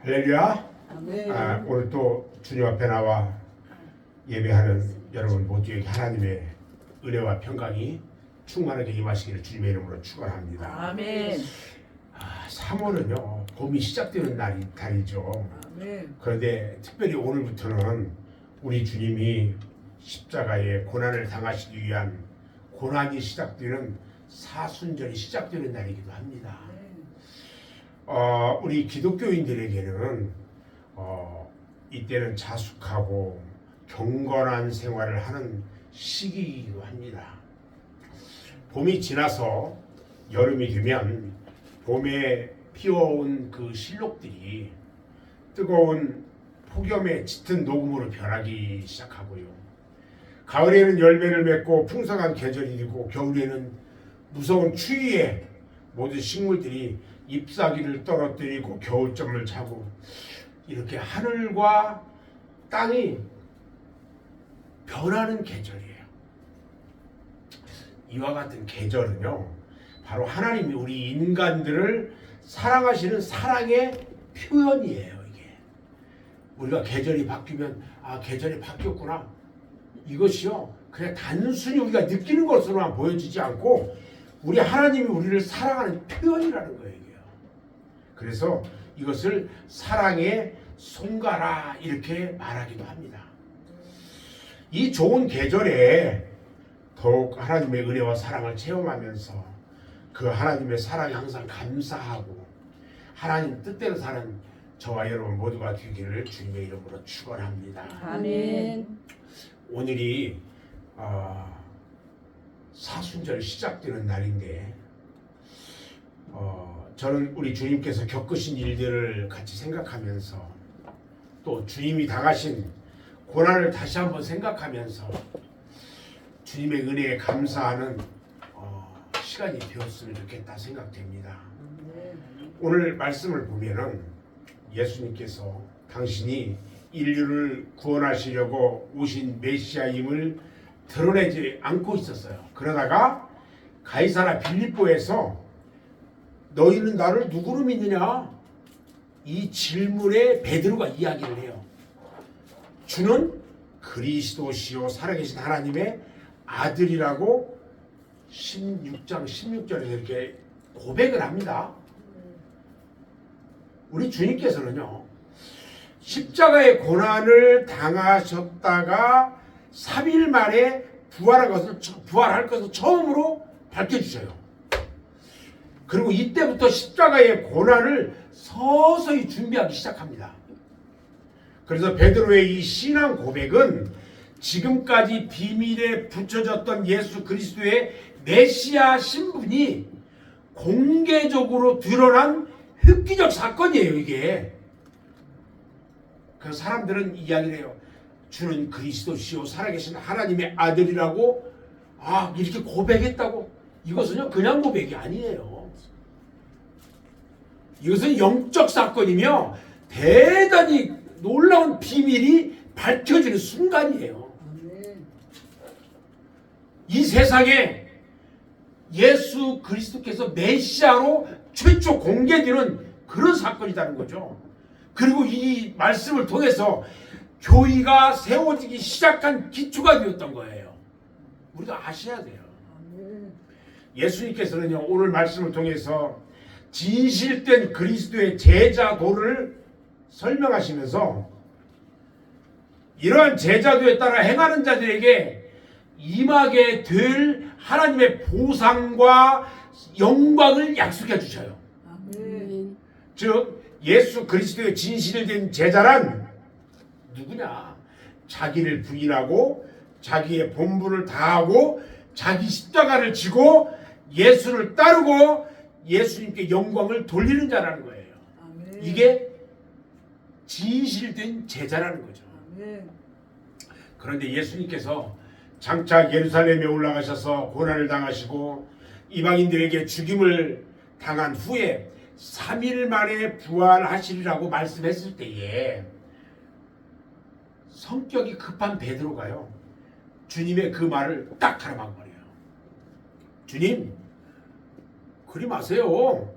할렐루야. 아멘. 오늘 또 주님 앞에 나와 예배하는 여러분 모두에게 하나님의 은혜와 평강이 충만하게 임하시기를 주님의 이름으로 축원합니다. 아멘. 3월은요 봄이 시작되는 달이죠. 아멘. 그런데 특별히 오늘부터는 우리 주님이 십자가의 고난을 당하시기 위한 고난이 시작되는 사순절이 시작되는 날이기도 합니다. 우리 기독교인들에게는 이때는 자숙하고 경건한 생활을 하는 시기이기도 합니다. 짙봄이 지나서 여름이 되면 봄에 피어온 그 실록들이 뜨거운 폭염에 짙은 녹음으로 변하기 시작하고요. 가을에는 열매를 맺고 풍성한 계절이 되고 겨울에는 무서운 추위에 모든 식물들이 잎사귀를 떨어뜨리고 겨울잠을 자고 이렇게 하늘과 땅이 변하는 계절이에요. 이와 같은 계절은요 바로 하나님이 우리 인간들을 사랑하시는 사랑의 표현이에요. 이게 우리가 계절이 바뀌면 계절이 바뀌었구나 이것이요 그냥 단순히 우리가 느끼는 것으로만 보여지지 않고 우리 하나님이 우리를 사랑하는 표현이라는 거예요. 그래서 이것을 사랑의 송가라 이렇게 말하기도 합니다. 이 좋은 계절에 더욱 하나님의 은혜와 사랑을 체험하면서 그 하나님의 사랑에 항상 감사하고 하나님 뜻대로 사는 저와 여러분 모두가 되기를 주님의 이름으로 축원합니다. 아멘. 오늘이 사순절 시작되는 날인데 저는 우리 주님께서 겪으신 일들을 같이 생각하면서 또 주님이 당하신 고난을 다시 한번 생각하면서 주님의 은혜에 감사하는 시간이 되었으면 좋겠다 생각됩니다. 오늘 말씀을 보면은 예수님께서 당신이 인류를 구원하시려고 오신 메시아임을 드러내지 않고 있었어요. 그러다가 가이사라 빌립보에서 너희는 나를 누구로 믿느냐? 이 질문에 베드로가 이야기를 해요. 주는 그리스도시요 살아계신 하나님의 아들이라고 16장 16절에서 이렇게 고백을 합니다. 우리 주님께서는요 십자가의 고난을 당하셨다가 3일 만에 부활할 것을 처음으로 밝혀주셔요. 그리고 이때부터 십자가의 고난을 서서히 준비하기 시작합니다. 그래서 베드로의 이 신앙 고백은 지금까지 비밀에 붙여졌던 예수 그리스도의 메시아 신분이 공개적으로 드러난 획기적 사건이에요. 이게 그래서 사람들은 이야기를 해요. 주는 그리스도시요 살아계신 하나님의 아들이라고 이렇게 고백했다고. 이것은요 그냥 고백이 아니에요. 이것은 영적 사건이며 대단히 놀라운 비밀이 밝혀지는 순간이에요. 이 세상에 예수 그리스도께서 메시아로 최초 공개되는 그런 사건이라는 거죠. 그리고 이 말씀을 통해서 교회가 세워지기 시작한 기초가 되었던 거예요. 우리가 아셔야 돼요. 예수님께서는요 오늘 말씀을 통해서 진실된 그리스도의 제자도를 설명하시면서 이러한 제자도에 따라 행하는 자들에게 임하게 될 하나님의 보상과 영광을 약속해 주셔요. 아멘. 즉 예수 그리스도의 진실된 제자란 누구냐? 자기를 부인하고 자기의 본분을 다하고 자기 십자가를 지고 예수를 따르고 예수님께 영광을 돌리는 자라는 거예요. 아멘. 이게 진실된 제자라는 거죠. 아멘. 그런데 예수님께서 장차 예루살렘에 올라가셔서 고난을 당하시고 이방인들에게 죽임을 당한 후에 3일 만에 부활하시리라고 말씀했을 때에 성격이 급한 베드로가요 주님의 그 말을 딱 가로막아버려요. 주님 그리 마세요.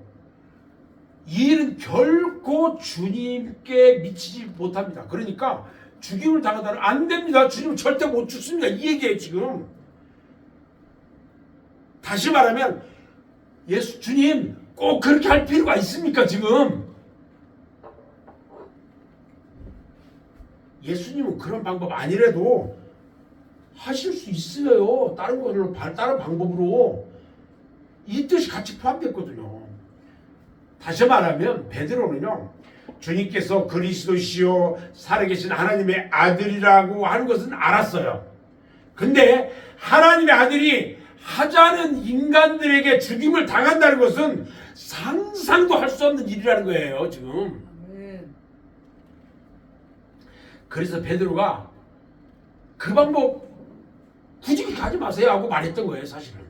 이 일은 결코 주님께 미치지 못합니다. 그러니까 죽임을 당하다는 안 됩니다. 주님 절대 못 죽습니다. 이 얘기예요 지금. 다시 말하면 주님 꼭 그렇게 할 필요가 있습니까 지금? 예수님은 그런 방법 아니래도 하실 수 있어요. 다른 걸로, 다른 방법으로. 이 뜻이 같이 포함됐거든요. 다시 말하면 베드로는요, 주님께서 그리스도시요 살아계신 하나님의 아들이라고 하는 것은 알았어요. 근데 하나님의 아들이 하자는 인간들에게 죽임을 당한다는 것은 상상도 할 수 없는 일이라는 거예요 지금. 아멘. 그래서 베드로가 그 방법 굳이 그렇게 하지 마세요 하고 말했던 거예요 사실은.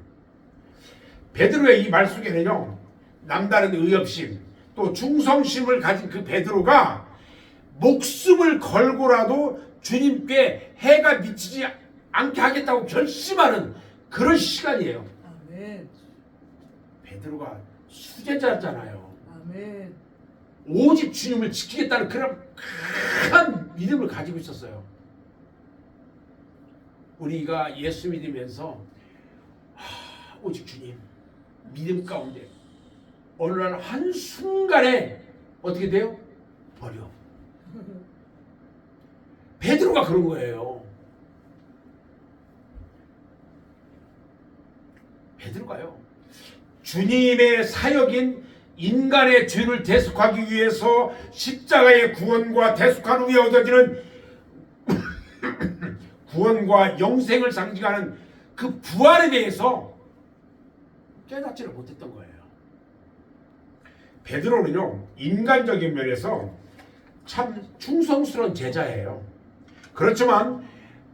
베드로의 이 말 속에는요, 남다른 의협심 또 충성심을 가진 그 베드로가 목숨을 걸고라도 주님께 해가 미치지 않게 하겠다고 결심하는 그런 시간이에요. 아멘. 베드로가 수제자잖아요. 아멘. 오직 주님을 지키겠다는 그런 큰 믿음을 가지고 있었어요. 우리가 예수 믿으면서 오직 주님 믿음 가운데 어느 날 한순간에 어떻게 돼요? 버려. 베드로가 그런 거예요. 베드로가요, 주님의 사역인 인간의 죄를 대속하기 위해서 십자가의 구원과 대속한 후에 얻어지는 구원과 영생을 상징하는 그 부활에 대해서 깨닫지를 못했던 거예요. 베드로는요, 인간적인 면에서 참 충성스러운 제자예요. 그렇지만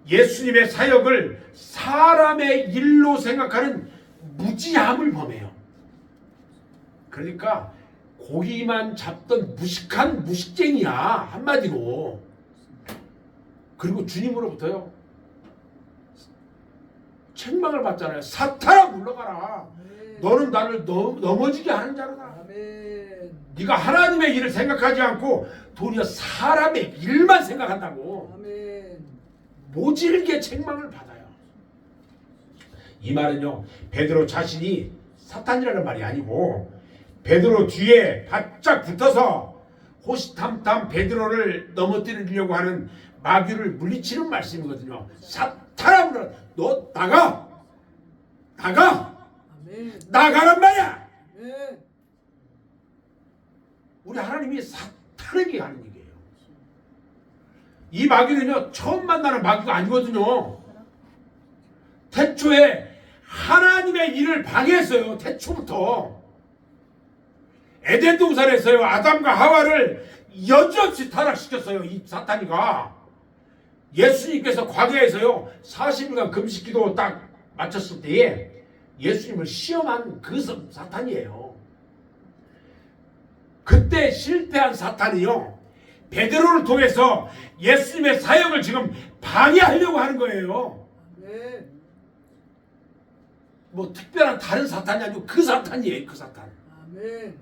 예수님의 사역을 사람의 일로 생각하는 무지함을 범해요. 그러니까 고기만 잡던 무식한 무식쟁이야 한마디로. 그리고 주님으로부터요 책망을 받잖아요. 사탄아 물러가라. 아멘. 너는 나를 넘어지게 하는 자로다. 아멘. 네가 하나님의 일을 생각하지 않고 도리어 사람의 일만 생각한다고. 아멘. 모질게 책망을 받아요. 이 말은요, 베드로 자신이 사탄이라는 말이 아니고 베드로 뒤에 바짝 붙어서 호시탐탐 베드로를 넘어뜨리려고 하는 마귀를 물리치는 말씀이거든요. 사탄아, 너 나가! 아멘. 나가란 말이야! 아멘. 우리 하나님이 사탄에게 하는 얘기예요. 이 마귀는요, 처음 만나는 마귀가 아니거든요. 태초에 하나님의 일을 방해했어요. 태초부터. 에덴 동산에서요, 아담과 하와를 여지없이 타락시켰어요. 이 사탄이가. 예수님께서 광야에서요 40일간 금식기도 딱 마쳤을 때에 예수님을 시험한 그 사탄이에요. 그때 실패한 사탄이요, 베드로를 통해서 예수님의 사역을 지금 방해하려고 하는 거예요. 아멘. 뭐 특별한 다른 사탄이 아니고 그 사탄이에요. 그 사탄. 아멘.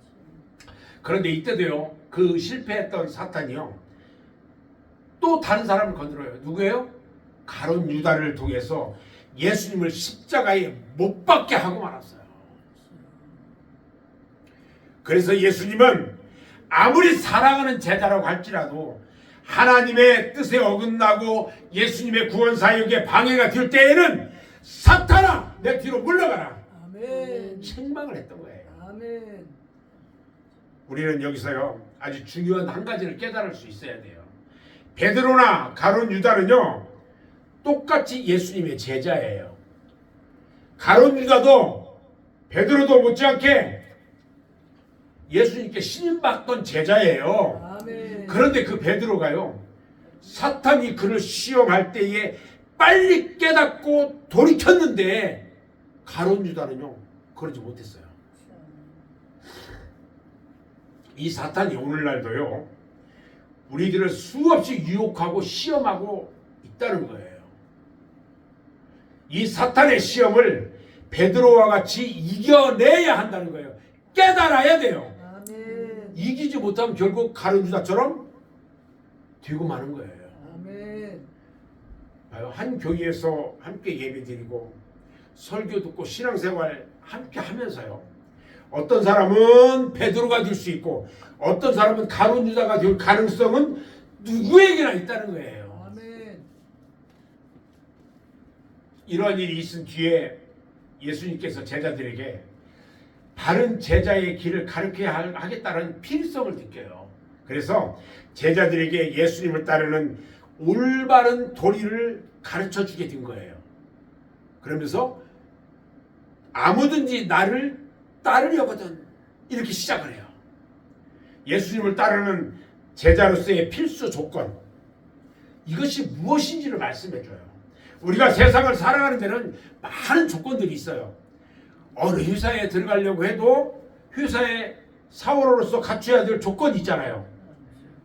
그런데 이때도요, 그 실패했던 사탄이요 또 다른 사람을 건드려요. 누구예요? 가룟 유다를 통해서 예수님을 십자가에 못 박게 하고 말았어요. 그래서 예수님은 아무리 사랑하는 제자라고 할지라도 하나님의 뜻에 어긋나고 예수님의 구원 사역에 방해가 될 때에는 사탄아, 내 뒤로 물러가라. 아멘. 책망을 했던 거예요. 아멘. 우리는 여기서요 아주 중요한 한 가지를 깨달을 수 있어야 돼요. 베드로나 가룟 유다는요 똑같이 예수님의 제자예요. 가룟 유다도 베드로도 못지않게 예수님께 신임받던 제자예요. 아멘. 그런데 그 베드로가요 사탄이 그를 시험할 때에 빨리 깨닫고 돌이켰는데 가룟 유다는요 그러지 못했어요. 이 사탄이 오늘날도요 우리들을 수없이 유혹하고 시험하고 있다는 거예요. 이 사탄의 시험을 베드로와 같이 이겨내야 한다는 거예요. 깨달아야 돼요. 아멘. 이기지 못하면 결국 가룟 유다처럼 되고 마는 거예요. 아멘. 한 교회에서 함께 예배드리고 설교 듣고 신앙생활 함께 하면서요. 어떤 사람은 베드로가 될 수 있고 어떤 사람은 가룟 유다가 될 가능성은 누구에게나 있다는 거예요. 아멘. 이런 일이 있은 뒤에 예수님께서 제자들에게 바른 제자의 길을 가르쳐야 하겠다는 필요성을 느껴요. 그래서 제자들에게 예수님을 따르는 올바른 도리를 가르쳐 주게 된 거예요. 그러면서 아무든지 나를 따르려거든 이렇게 시작을 해요. 예수님을 따르는 제자로서의 필수 조건, 이것이 무엇인지를 말씀해 줘요. 우리가 세상을 살아가는 데는 많은 조건들이 있어요. 어느 회사에 들어가려고 해도 회사의 사원으로서 갖춰야 될 조건이 있잖아요.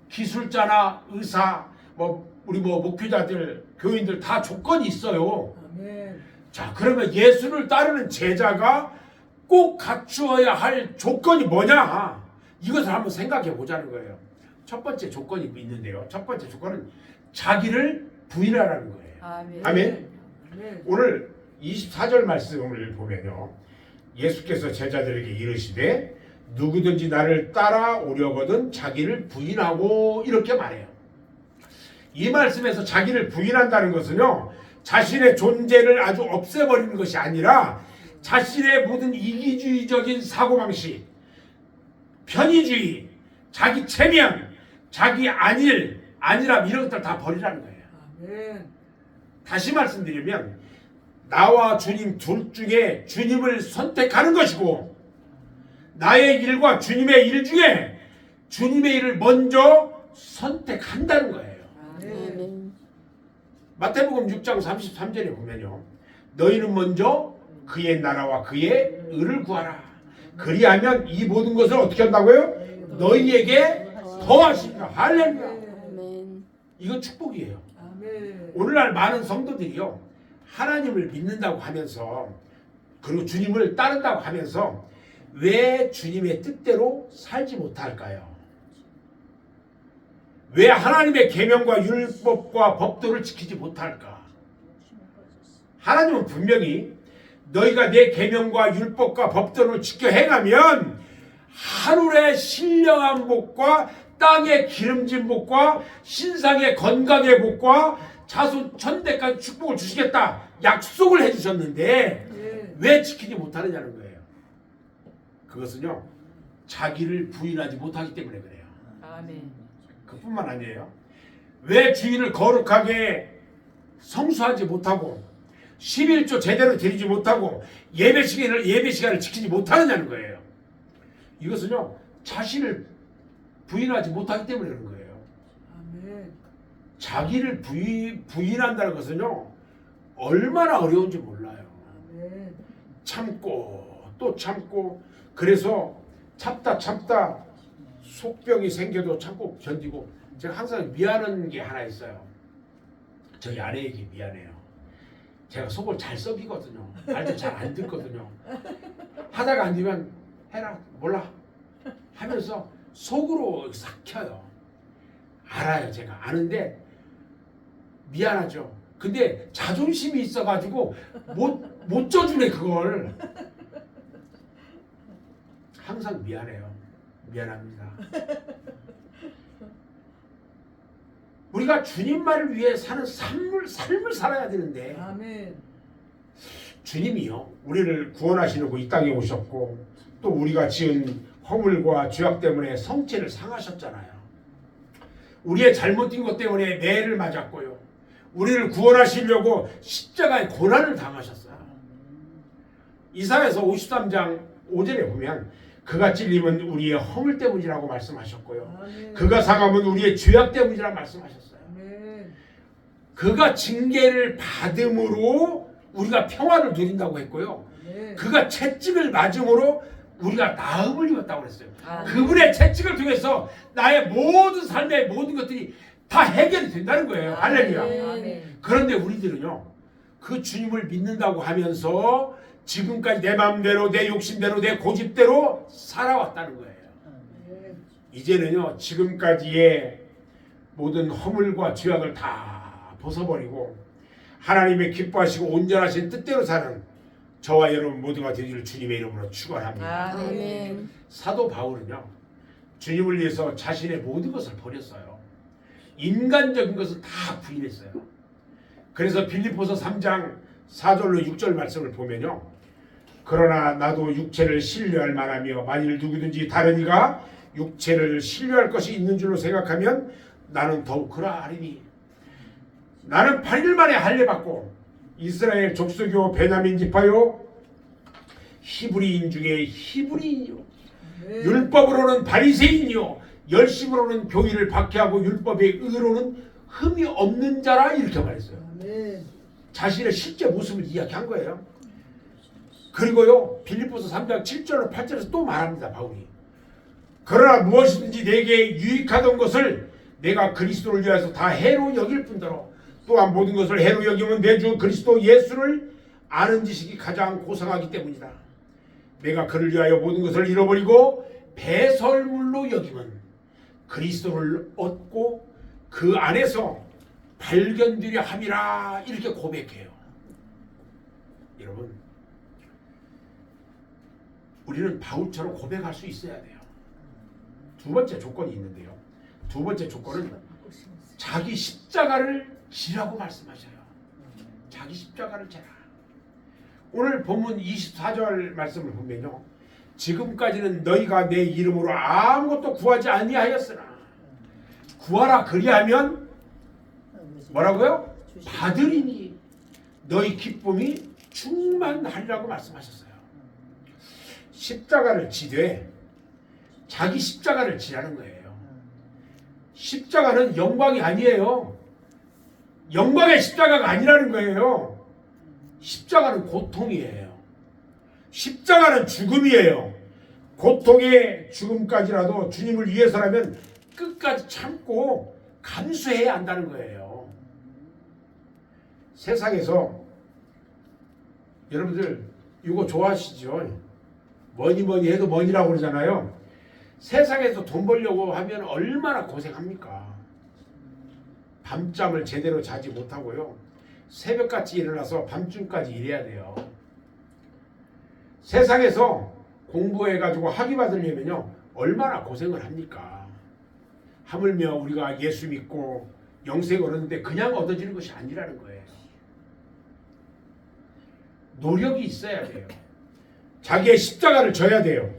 기술자나 의사, 우리 목회자들, 교인들 다 조건이 있어요. 아멘. 자, 그러면 예수를 따르는 제자가 꼭 갖추어야 할 조건이 뭐냐? 이것을 한번 생각해 보자는 거예요. 첫 번째 조건이 있는데요. 첫 번째 조건은 자기를 부인하라는 거예요. 아멘. 아멘. 아멘. 오늘 24절 말씀을 보면요. 예수께서 제자들에게 이르시되 누구든지 나를 따라오려거든 자기를 부인하고 이렇게 말해요. 이 말씀에서 자기를 부인한다는 것은요. 자신의 존재를 아주 없애버리는 것이 아니라 자신의 모든 이기주의적인 사고방식, 편의주의, 자기 체면, 자기 안일함 이런 것들 다 버리라는 거예요. 아멘. 다시 말씀드리면 나와 주님 둘 중에 주님을 선택하는 것이고 나의 일과 주님의 일 중에 주님의 일을 먼저 선택한다는 거예요. 아멘. 마태복음 6장 33절에 보면요. 너희는 먼저 그의 나라와 그의 의를 구하라. 그리하면 이 모든 것을 어떻게 한다고요? 너희에게 더하십니다. 할렐루야. 아멘. 이건 축복이에요. 아멘. 오늘날 많은 성도들이요. 하나님을 믿는다고 하면서 그리고 주님을 따른다고 하면서 왜 주님의 뜻대로 살지 못할까요? 왜 하나님의 계명과 율법과 법도를 지키지 못할까? 하나님은 분명히 너희가 내 계명과 율법과 법도를 지켜 행하면 하늘의 신령한 복과 땅의 기름진 복과 신상의 건강의 복과 자손 천대까지 축복을 주시겠다 약속을 해주셨는데 네. 왜 지키지 못하느냐는 거예요. 그것은요 자기를 부인하지 못하기 때문에 그래요. 아멘. 그뿐만 아니에요. 왜 주인을 거룩하게 성수하지 못하고 11조 제대로 드리지 못하고 예배 시간을 지키지 못하느냐는 거예요. 이것은요 자신을 부인하지 못하기 때문에 그런 거예요. 아멘. 자기를 부인한다는 것은요 얼마나 어려운지 몰라요. 아멘. 참고 또 참고 그래서 참다 속병이 생겨도 참고 견디고 제가 항상 미안한 게 하나 있어요. 저희 아내에게 미안해요. 제가 속을 잘 썩이거든요. 말도 잘 안 듣거든요. 하다가 안 되면 해라 몰라 하면서 속으로 삭혀요. 알아요. 제가 아는데 미안하죠. 근데 자존심이 있어가지고 못 져주네 그걸. 항상 미안해요. 미안합니다. 우리가 주님만을 위해 사는 삶을 살아야 되는데 아멘. 주님이요 우리를 구원하시려고 이 땅에 오셨고 또 우리가 지은 허물과 죄악 때문에 성체를 상하셨잖아요. 우리의 잘못된 것 때문에 매를 맞았고요. 우리를 구원하시려고 십자가의 고난을 당하셨어요. 이사야서 53장 5절에 보면 그가 찔림은 우리의 허물 때문이라고 말씀하셨고요. 아멘. 그가 상함은 우리의 죄악 때문이라고 말씀하셨어요. 아멘. 그가 징계를 받음으로 우리가 평화를 누린다고 했고요. 아멘. 그가 채찍을 맞음으로 우리가 나음을 입었다고 그랬어요. 아멘. 그분의 채찍을 통해서 나의 모든 삶의 모든 것들이 다 해결이 된다는 거예요. 할렐루야. 아멘. 그런데 우리들은요. 그 주님을 믿는다고 하면서 지금까지 내 마음대로 내 욕심대로 내 고집대로 살아왔다는 거예요. 아멘. 이제는요 지금까지의 모든 허물과 죄악을 다 벗어버리고 하나님의 기뻐하시고 온전하신 뜻대로 사는 저와 여러분 모두가 되기를 주님의 이름으로 축원합니다. 아멘. 사도 바울은요 주님을 위해서 자신의 모든 것을 버렸어요. 인간적인 것을 다 부인했어요. 그래서 빌립보서 3장 4절로 6절 말씀을 보면요, 그러나 나도 육체를 신뢰할 만하며 만일 누구든지 다른 이가 육체를 신뢰할 것이 있는 줄로 생각하면 나는 더욱 그러하리니 나는 8일 만에 할례 받고 이스라엘 족속이요 베냐민 지파요 히브리인 중에 히브리인이요 율법으로는 바리새인이요 열심으로는 교의를 박해하고 율법의 의로는 흠이 없는 자라 이렇게 말했어요. 아멘. 자신의 실제 모습을 이야기한 거예요. 그리고요 빌립보서 3장 7절로 8절에서 또 말합니다. 바울이 그러나 무엇이든지 내게 유익하던 것을 내가 그리스도를 위하여서 다 해로 여길 뿐더러 또한 모든 것을 해로 여기면 내 주 그리스도 예수를 아는 지식이 가장 고상하기 때문이다. 내가 그를 위하여 모든 것을 잃어버리고 배설물로 여기면 그리스도를 얻고 그 안에서 발견되려 함이라 이렇게 고백해요. 여러분 우리는 바울처럼 고백할 수 있어야 돼요. 두 번째 조건이 있는데요. 두 번째 조건은 자기 십자가를 지라고 말씀하셔요. 자기 십자가를 지라. 오늘 본문 24절 말씀을 보면요, 지금까지는 너희가 내 이름으로 아무것도 구하지 아니하였으나 구하라 그리하면 뭐라고요? 받으리니 너희 기쁨이 충만하리라고 말씀하셨어요. 십자가를 지되 자기 십자가를 지라는 거예요. 십자가는 영광이 아니에요. 영광의 십자가가 아니라는 거예요. 십자가는 고통이에요. 십자가는 죽음이에요. 고통의 죽음까지라도 주님을 위해서라면 끝까지 참고 감수해야 한다는 거예요. 세상에서 여러분들 이거 좋아하시죠? 뭐니 해도 뭐니라고 그러잖아요. 세상에서 돈 벌려고 하면 얼마나 고생합니까? 밤잠을 제대로 자지 못하고요, 새벽같이 일어나서 밤중까지 일해야 돼요. 세상에서 공부해가지고 학위 받으려면요 얼마나 고생을 합니까? 하물며 우리가 예수 믿고 영생 얻었는데 그냥 얻어지는 것이 아니라는 거예요. 노력이 있어야 돼요. 자기의 십자가를 져야 돼요.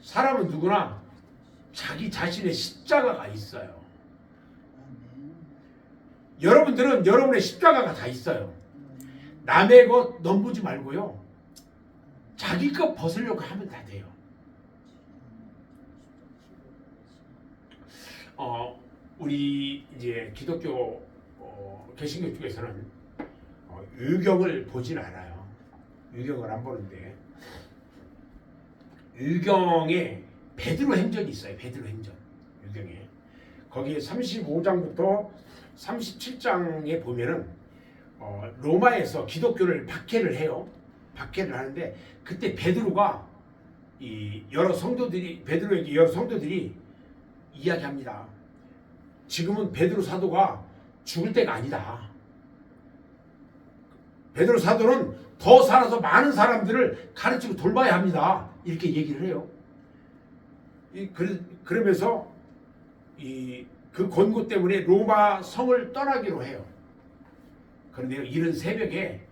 사람은 누구나 자기 자신의 십자가가 있어요. 여러분들은 여러분의 십자가가 다 있어요. 남의 것 넘보지 말고요, 자기 것 벗으려고 하면 다 돼요. 우리 이제 기독교 개신교 쪽에서는 유경을 보진 않아요. 유경을 안 보는데 유경에 베드로 행전이 있어요. 베드로 행전 유경에 거기에 35장부터 37장에 보면은 로마에서 기독교를 박해를 해요. 박해를 하는데 그때 베드로가 베드로에게 여러 성도들이 이야기합니다. 지금은 베드로 사도가 죽을 때가 아니다. 베드로 사도는 더 살아서 많은 사람들을 가르치고 돌봐야 합니다. 이렇게 얘기를 해요. 그러면서 그 권고 때문에 로마 성을 떠나기로 해요. 그런데 이른 새벽에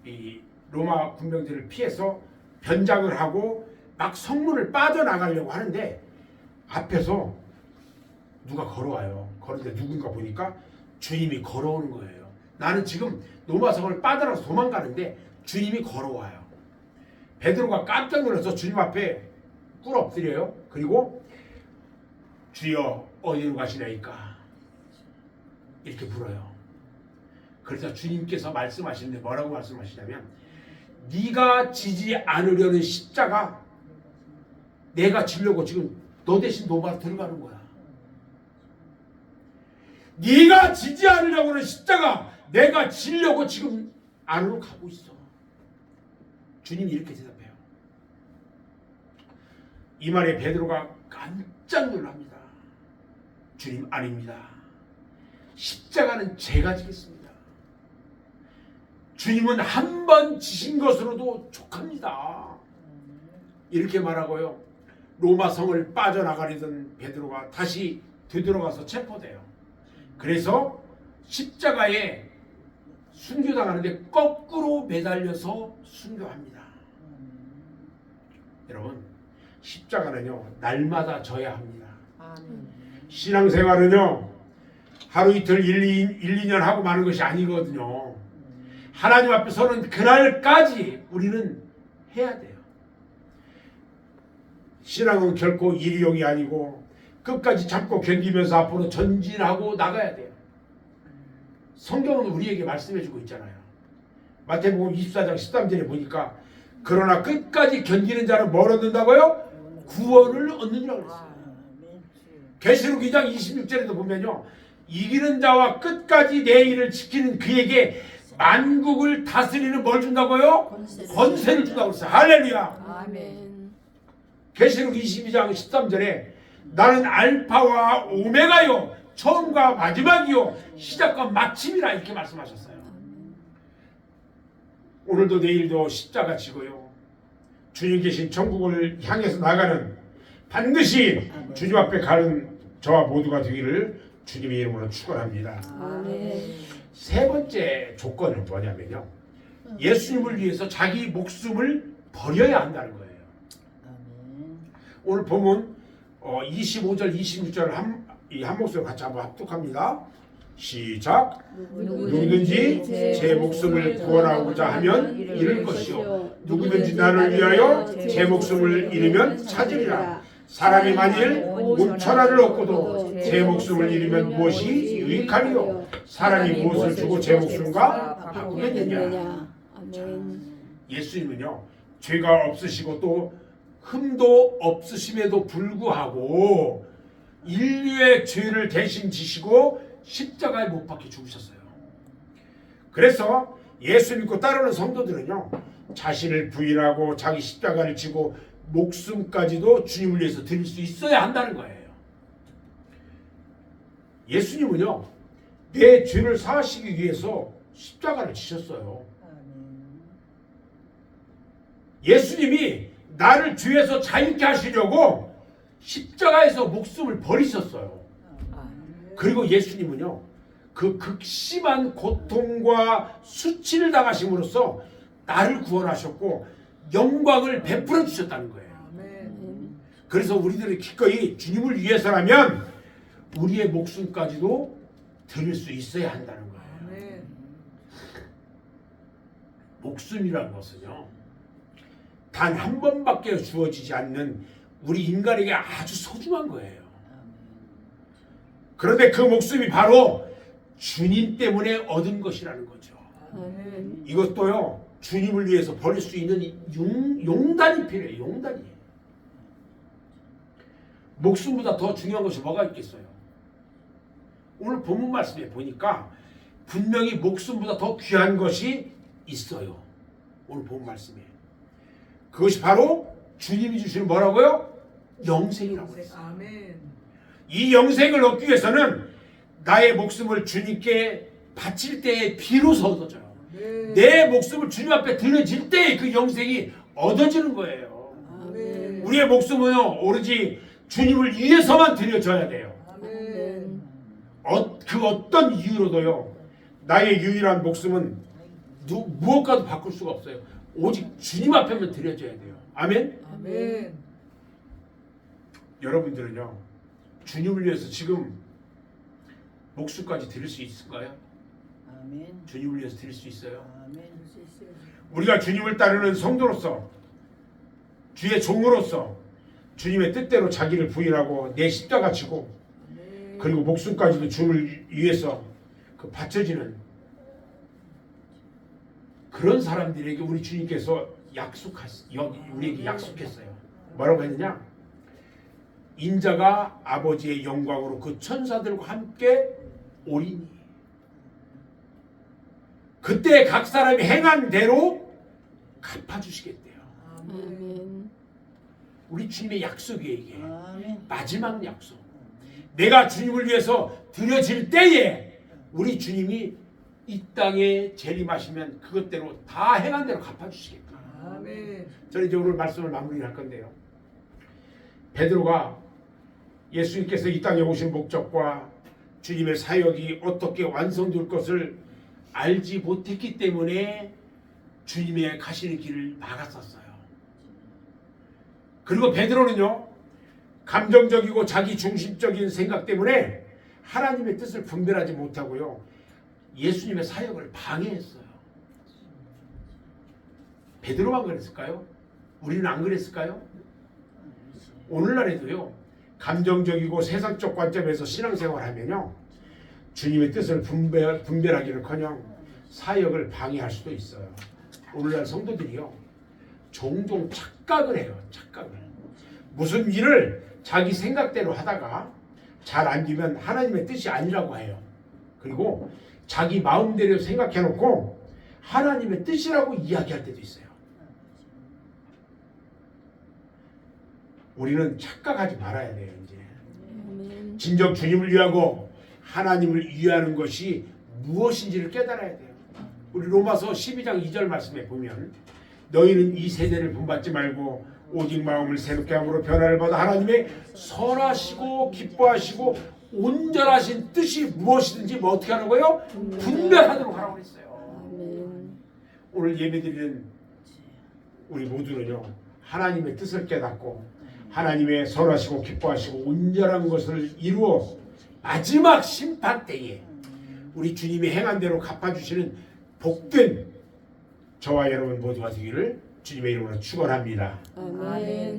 이 로마 군병들을 피해서 변장을 하고 막 성문을 빠져나가려고 하는데 앞에서 누가 걸어와요. 그런데 누군가 보니까 주님이 걸어오는 거예요. 나는 지금 로마 성을 빠져나가서 도망가는데 주님이 걸어와요. 베드로가 깜짝 놀라서 주님 앞에 꿇어 엎드려요. 그리고 주여 어디로 가시나이까 이렇게 물어요. 그래서 주님께서 말씀하시는데 뭐라고 말씀하시냐면, 네가 지지 않으려는 십자가 내가 지려고 지금 너 대신 노바로 들어가는 거야. 네가 지지 않으려고 하는 십자가 내가 지려고 지금 안으로 가고 있어. 주님이 이렇게 대답해요. 이 말에 베드로가 깜짝 놀랍니다. 주님, 아닙니다. 십자가는 제가 지겠습니다. 주님은 한 번 지신 것으로도 족합니다. 이렇게 말하고요, 로마 성을 빠져나가려던 베드로가 다시 되돌아가서 체포돼요. 그래서 십자가에 순교당하는데 거꾸로 매달려서 순교합니다. 여러분, 십자가는요, 날마다 져야 합니다. 신앙생활은요, 하루 이틀 1, 2년 하고 마는 것이 아니거든요. 하나님 앞에 서는 그날까지 우리는 해야 돼요. 신앙은 결코 일용이 아니고 끝까지 참고 견디면서 앞으로 전진하고 나가야 돼요. 성경은 우리에게 말씀해주고 있잖아요. 마태복음 24장 13절에 보니까 그러나 끝까지 견디는 자는 뭘 얻는다고요? 구원을 얻느니라고 그랬어요. 계시록 2장 26절에도 보면요, 이기는 자와 끝까지 내 일을 지키는 그에게 만국을 다스리는 뭘 준다고요? 권세를 준다고 그랬어요. 할렐루야. 아멘. 계시록 22장 13절에 나는 알파와 오메가요, 처음과 마지막이요, 시작과 마침이라 이렇게 말씀하셨어요. 오늘도 내일도 십자가 지고요, 주님 계신 천국을 향해서 나가는, 반드시 주님 앞에 가는 저와 모두가 되기를 주님의 이름으로 축원합니다. 아멘. 세 번째 조건은 뭐냐면요, 예수님을 위해서 자기 목숨을 버려야 한다는 거예요. 오늘 보면 25절 26절을 한 목소리 같이 한번 합독합니다. 시작. 누구든지 제 목숨을 구원하고자 하면 잃을 것이요, 누구든지 나를 위하여 제 목숨을 잃으면 찾으리라. 사람이 만일 온 천하를 얻고도 제 목숨을 잃으면 무엇이 유익하리요? 사람이 무엇을 주고 제 목숨과 바꾸겠느냐? 아멘. 예수님은요, 죄가 없으시고 또 흠도 없으심에도 불구하고 인류의 죄를 대신 지시고 십자가에 못 박혀 죽으셨어요. 그래서 예수 믿고 따르는 성도들은요, 자신을 부인하고 자기 십자가를 지고 목숨까지도 주님을 위해서 드릴 수 있어야 한다는 거예요. 예수님은요, 내 죄를 사하시기 위해서 십자가를 지셨어요. 예수님이 나를 죄에서 자유케 하시려고 십자가에서 목숨을 버리셨어요. 그리고 예수님은요, 그 극심한 고통과 수치를 당하심으로써 나를 구원하셨고 영광을 베풀어 주셨다는 거예요. 그래서 우리들이 기꺼이 주님을 위해서라면 우리의 목숨까지도 드릴 수 있어야 한다는 거예요. 목숨이라는 것은요, 단 한 번밖에 주어지지 않는 우리 인간에게 아주 소중한 거예요. 그런데 그 목숨이 바로 주님 때문에 얻은 것이라는 거죠. 이것도요, 주님을 위해서 버릴 수 있는 용단이 필요해요. 용단이. 목숨보다 더 중요한 것이 뭐가 있겠어요? 오늘 본문 말씀에 보니까 분명히 목숨보다 더 귀한 것이 있어요. 오늘 본문 말씀에. 그것이 바로 주님이 주시는 뭐라고요? 영생이라고 했어요. 아멘. 이 영생을 얻기 위해서는 나의 목숨을 주님께 바칠 때에 비로소 얻어져요. 내 목숨을 주님 앞에 드려질 때 그 영생이 얻어지는 거예요. 아멘. 우리의 목숨은요, 오로지 주님을 위해서만 드려져야 돼요. 아멘. 그 어떤 이유로도요, 나의 유일한 목숨은 무엇과도 바꿀 수가 없어요. 오직 주님 앞에만 드려져야 돼요. 아멘? 아멘. 여러분들은요, 주님을 위해서 지금 목숨까지 드릴 수 있을까요? 아멘. 주님을 위해서 드릴 수 있어요? 아멘. 우리가 주님을 따르는 성도로서, 주의 종으로서 주님의 뜻대로 자기를 부인하고 내 십자가 지고 그리고 목숨까지도 주님을 위해서 그 바쳐지는 그런 사람들에게 우리 주님께서 우리에게 약속했어요. 뭐라고 했느냐? 인자가 아버지의 영광으로 그 천사들과 함께 오리니 그때 각 사람이 행한 대로 갚아주시겠대요. 아멘. 우리 주님의 약속이에요. 이게 아멘. 마지막 약속. 내가 주님을 위해서 드려질 때에 우리 주님이 이 땅에 재림하시면 그것대로 다 행한 대로 갚아주시겠다. 아멘. 저는 이제 오늘 말씀을 마무리할 건데요. 베드로가 예수님께서 이 땅에 오신 목적과 주님의 사역이 어떻게 완성될 것을 알지 못했기 때문에 주님의 가시는 길을 막았었어요. 그리고 베드로는요, 감정적이고 자기 중심적인 생각 때문에 하나님의 뜻을 분별하지 못하고요, 예수님의 사역을 방해했어요. 베드로만 그랬을까요? 우리는 안 그랬을까요? 오늘날에도요, 감정적이고 세상적 관점에서 신앙생활하면요, 주님의 뜻을 분별하기는커녕 사역을 방해할 수도 있어요. 오늘날 성도들이요, 종종 착각을 해요. 착각을. 무슨 일을 자기 생각대로 하다가 잘 안 되면 하나님의 뜻이 아니라고 해요. 그리고 자기 마음대로 생각해놓고 하나님의 뜻이라고 이야기할 때도 있어요. 우리는 착각하지 말아야 돼요. 이제 아멘. 진정 주님을 위하고 하나님을 위하는 것이 무엇인지를 깨달아야 돼요. 우리 로마서 12장 2절 말씀에 보면 너희는 이 세대를 본받지 말고 오직 마음을 새롭게 함으로 변화를 받아 하나님의 선하시고 기뻐하시고 온전하신 뜻이 무엇이든지 뭐 어떻게 하는 거예요? 분별하도록 하라고 그랬어요. 아멘. 오늘 예배드리는 우리 모두는요, 하나님의 뜻을 깨닫고 하나님의 선하시고 기뻐하시고 온전한 것을 이루어 마지막 심판 때에 우리 주님이 행한 대로 갚아주시는 복된 저와 여러분 모두가 되기를 주님의 이름으로 축원합니다. 아멘.